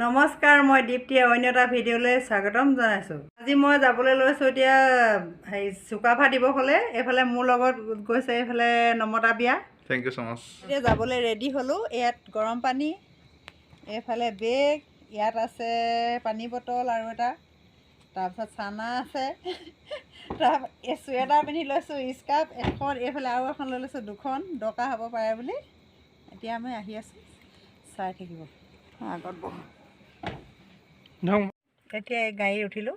নমস্কাৰ, মই দীপ্তিয়ে অন্য এটা ভিডিঅ'লৈ স্বাগতম জনাইছোঁ। আজি মই যাবলৈ লৈছোঁ এতিয়া চুকাফা দিৱসলৈ। এইফালে মোৰ লগত গৈছে এইফালে নমতা বিয়া। থেংক ইউ সো মাচ। এতিয়া যাবলৈ ৰেডি হ'লোঁ। ইয়াত গৰম পানী, এইফালে বেগ, ইয়াত আছে পানী বটল আৰু এটা, তাৰপিছত চানা আছে, চুৱেটাৰ পিন্ধি লৈছোঁ, স্কাৰ্ফ এখন, এইফালে আৰু এখন লৈ লৈছোঁ, দুখন দৰকাৰ হ'ব পাৰে বুলি। এতিয়া আমি আহি আছোঁ, চাই থাকিব আগত বহোঁ। এতিয়া এই গাড়ী উঠিলোঁ,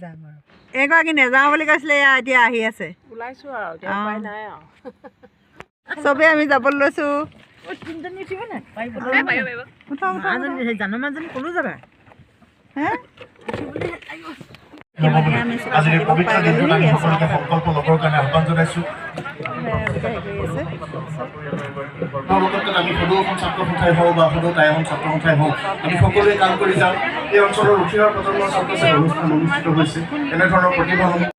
যাম আৰু এগৰাকী নেযাওঁ বুলি কৈছিলে, এতিয়া আহি আছে, ওলাইছোঁ আৰু এতিয়া উপায় নাই আৰু চবেই আমি যাবলৈ লৈছোঁ। জানো মাজনী ক'লো যাবা আজিৰ পবিত্ৰ দিনটোত আমি সকলোকে সংকল্প ল'বৰ কাৰণে আহ্বান জনাইছোঁ। আমি সদৌ অসম ছাত্ৰ সন্থাই হওক বা সদৌ টাই অসম ছাত্ৰ সন্থাই হওক, আমি সকলোৱে কাম কৰি যাওঁ। এই অঞ্চলৰ উঠি অহা প্ৰজন্মৰ ছাত্ৰ ছাত্ৰী অনুষ্ঠান অনুষ্ঠিত হৈছে। এনেধৰণৰ প্ৰতিভাসমূহ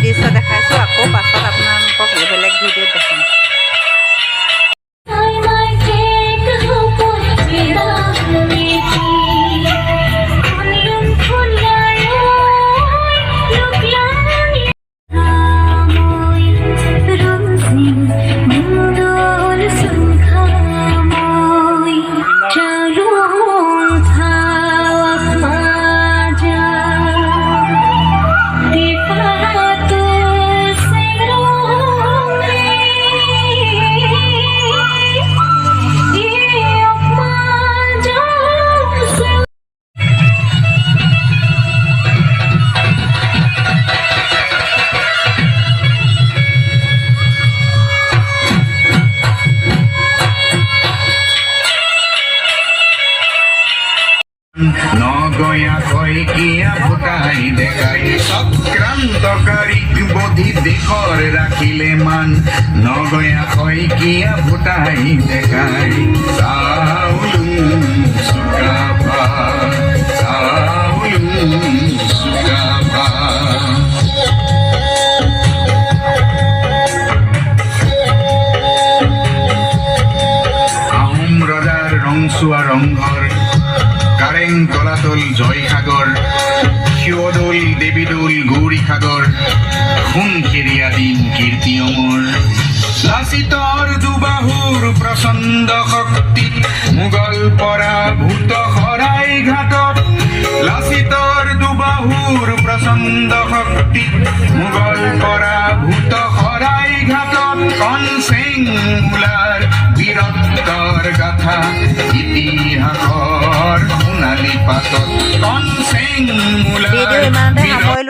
দৃশ্য দেখাইছোঁ। আকৌ পাছত আপোনালোকক বেলেগ ভিডিঅ'ত দেখাম। নগয়া কইকিয়া ফুটাই দেখাই চক্রান্তকারী বোধি দেশর রাখিলে মান নগয়া কইকিয়া ফুটাই দেখাই চাউলুম সুকাফা চাউলুম সুকাফা আহোম রজার রংসুয়া রংঘর কারেং তলাতল জয়সাগর শিৱদৌল দেৱীদৌল গৌৰীসাগৰ খুন খেৰিয়া দিন কীৰ্তি অমৰ লাচিতৰ দুবাহুৰ প্ৰচণ্ড শক্তিত মোগল পৰাভূত শৰাই ঘাটত লাচিতৰ দুবাহুৰ প্ৰচণ্ড শক্তিত মোগল পৰাভূত শৰাই ঘাটত কনচেং মূলাৰ বীৰত্বৰ গাথা ইতিহাসৰ সোণালী পাতত কনচেং মূলাৰ